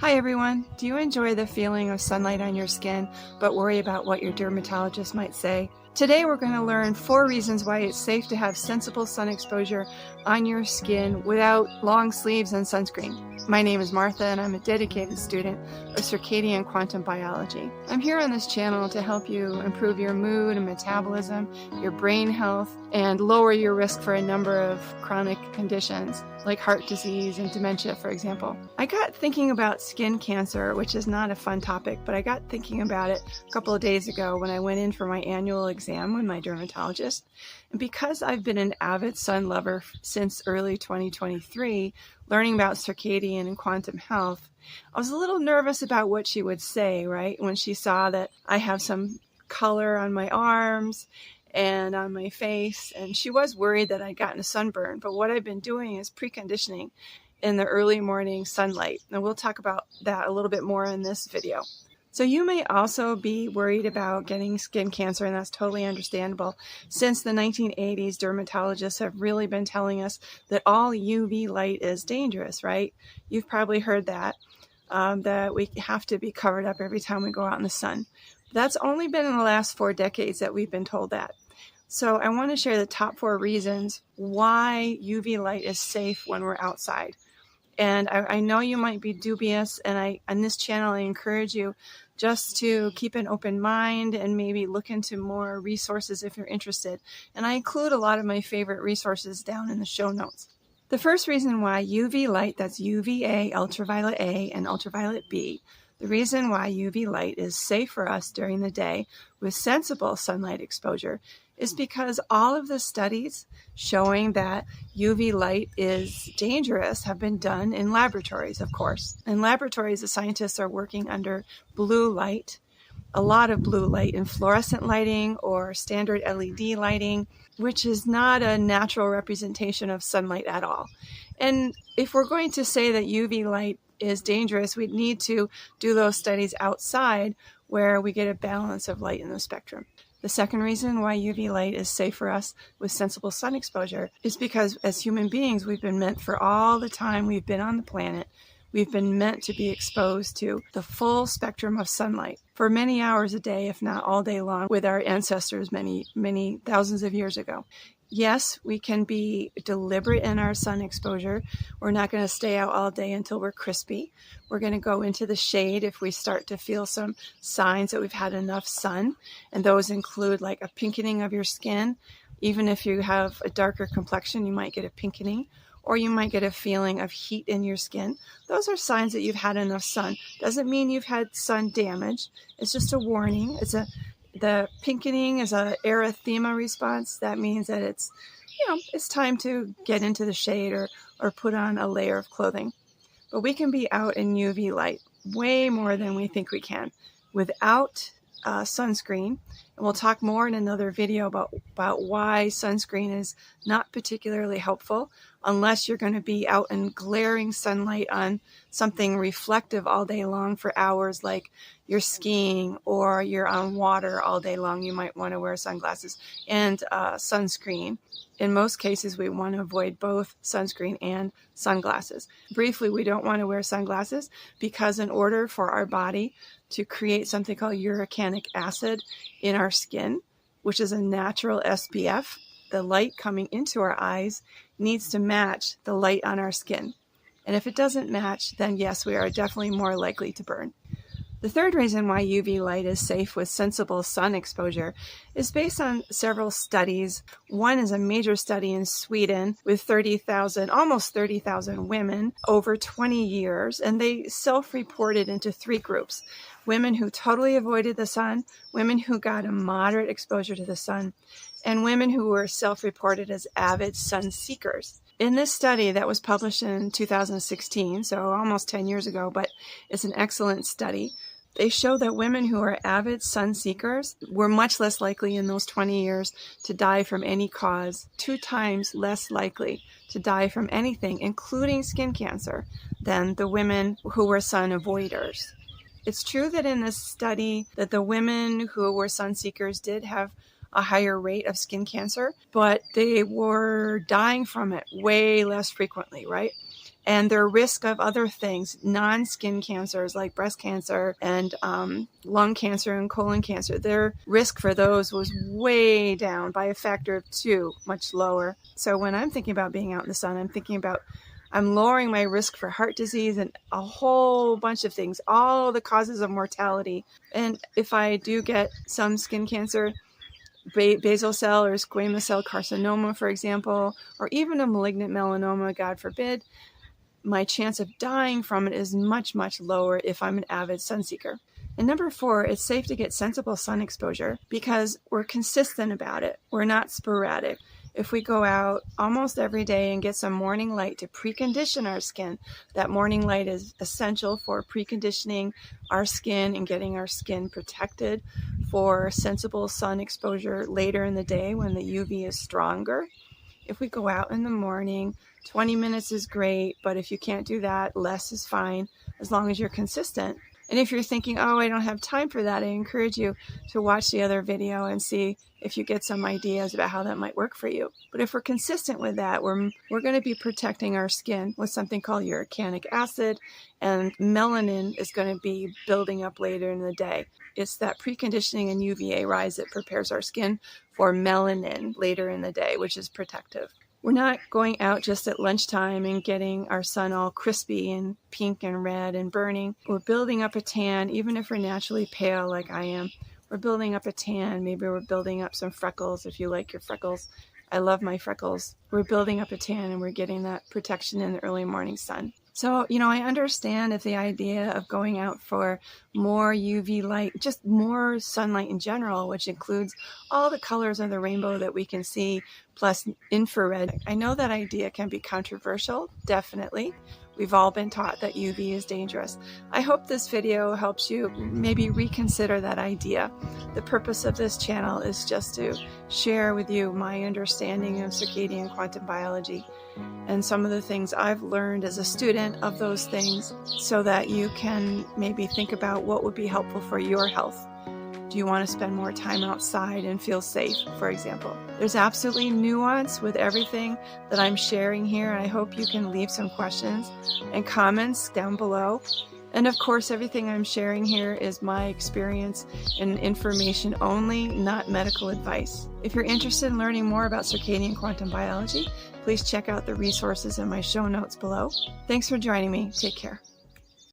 Hi everyone! Do you enjoy the feeling of sunlight on your skin, but worry about what your dermatologist might say? Today we're going to learn 4 reasons why it's safe to have sensible sun exposure on your skin without long sleeves and sunscreen. My name is Martha and I'm a dedicated student of circadian quantum biology. I'm here on this channel to help you improve your mood and metabolism, your brain health, and lower your risk for a number of chronic conditions like heart disease and dementia, for example. I got thinking about skin cancer, which is not a fun topic, but I got thinking about it a couple of days ago when I went in for my annual exam with my dermatologist. And because I've been an avid sun lover since early 2023, learning about circadian and quantum health, I was a little nervous about what she would say, right? When she saw that I have some color on my arms and on my face, and she was worried that I'd gotten a sunburn. But what I've been doing is preconditioning in the early morning sunlight, and we'll talk about that a little bit more in this video. So you may also be worried about getting skin cancer, and that's totally understandable. Since the 1980s, dermatologists have really been telling us that all UV light is dangerous, right? You've probably heard that, that we have to be covered up every time we go out in the sun. That's only been in the last 4 decades that we've been told that. So I want to share the top 4 reasons why UV light is safe when we're outside. And I know you might be dubious, and on this channel I encourage you just to keep an open mind and maybe look into more resources if you're interested. And I include a lot of my favorite resources down in the show notes. The first reason why UV light, that's UVA, ultraviolet A, and ultraviolet B, the reason why UV light is safe for us during the day with sensible sunlight exposure is because all of the studies showing that UV light is dangerous have been done in laboratories, of course. In laboratories, the scientists are working under blue light, a lot of blue light in fluorescent lighting or standard LED lighting, which is not a natural representation of sunlight at all. And if we're going to say that UV light is dangerous, we'd need to do those studies outside where we get a balance of light in the spectrum. The second reason why UV light is safe for us with sensible sun exposure is because as human beings, we've been meant for all the time we've been on the planet, we've been meant to be exposed to the full spectrum of sunlight for many hours a day, if not all day long, with our ancestors many thousands of years ago. Yes, we can be deliberate in our sun exposure. We're not going to stay out all day until we're crispy. We're going to go into the shade if we start to feel some signs that we've had enough sun. And those include like a pinkening of your skin. Even if you have a darker complexion, you might get a pinkening, or you might get a feeling of heat in your skin. Those are signs that you've had enough sun. Doesn't mean you've had sun damage. It's just a warning. The pinkening is an erythema response. That means that it's time to get into the shade or put on a layer of clothing. But we can be out in UV light way more than we think we can without sunscreen. And we'll talk more in another video about why sunscreen is not particularly helpful unless you're going to be out in glaring sunlight on something reflective all day long for hours, like you're skiing or you're on water all day long. You might want to wear sunglasses and sunscreen. In most cases, we want to avoid both sunscreen and sunglasses. Briefly, we don't want to wear sunglasses because in order for our body to create something called uric acid in our skin, which is a natural SPF, the light coming into our eyes needs to match the light on our skin. And if it doesn't match, then yes, we are definitely more likely to burn. The third reason why UV light is safe with sensible sun exposure is based on several studies. One is a major study in Sweden with almost 30,000 women over 20 years, and they self-reported into 3 groups. Women who totally avoided the sun, women who got a moderate exposure to the sun, and women who were self-reported as avid sun seekers. In this study that was published in 2016, so almost 10 years ago, but it's an excellent study, they show that women who are avid sun seekers were much less likely in those 20 years to die from any cause, 2 times less likely to die from anything, including skin cancer, than the women who were sun avoiders. It's true that in this study that the women who were sun seekers did have a higher rate of skin cancer, but they were dying from it way less frequently, right? and their risk of other things, non-skin cancers like breast cancer and lung cancer and colon cancer, their risk for those was way down by a factor of 2, much lower. So when I'm thinking about being out in the sun, I'm thinking about I'm lowering my risk for heart disease and a whole bunch of things, all the causes of mortality. And if I do get some skin cancer, basal cell or squamous cell carcinoma, for example, or even a malignant melanoma, God forbid, my chance of dying from it is much, much lower if I'm an avid sun seeker. And number 4, it's safe to get sensible sun exposure because we're consistent about it. We're not sporadic. If we go out almost every day and get some morning light to precondition our skin, that morning light is essential for preconditioning our skin and getting our skin protected for sensible sun exposure later in the day when the UV is stronger. If we go out in the morning, 20 minutes is great, but if you can't do that, less is fine as long as you're consistent. And if you're thinking, oh, I don't have time for that, I encourage you to watch the other video and see if you get some ideas about how that might work for you. But if we're consistent with that, we're going to be protecting our skin with something called uracanic acid, and melanin is going to be building up later in the day. It's that preconditioning and UVA rise that prepares our skin for melanin later in the day, which is protective. We're not going out just at lunchtime and getting our sun all crispy and pink and red and burning. We're building up a tan, even if we're naturally pale like I am. We're building up a tan. Maybe we're building up some freckles if you like your freckles. I love my freckles. We're building up a tan and we're getting that protection in the early morning sun. So, I understand if the idea of going out for more UV light, just more sunlight in general, which includes all the colors of the rainbow that we can see, plus infrared. I know that idea can be controversial, definitely. We've all been taught that UV is dangerous. I hope this video helps you maybe reconsider that idea. The purpose of this channel is just to share with you my understanding of circadian quantum biology and some of the things I've learned as a student of those things so that you can maybe think about what would be helpful for your health. Do you want to spend more time outside and feel safe, for example? There's absolutely nuance with everything that I'm sharing here. I hope you can leave some questions and comments down below. And of course, everything I'm sharing here is my experience and information only, not medical advice. If you're interested in learning more about circadian quantum biology, please check out the resources in my show notes below. Thanks for joining me. Take care.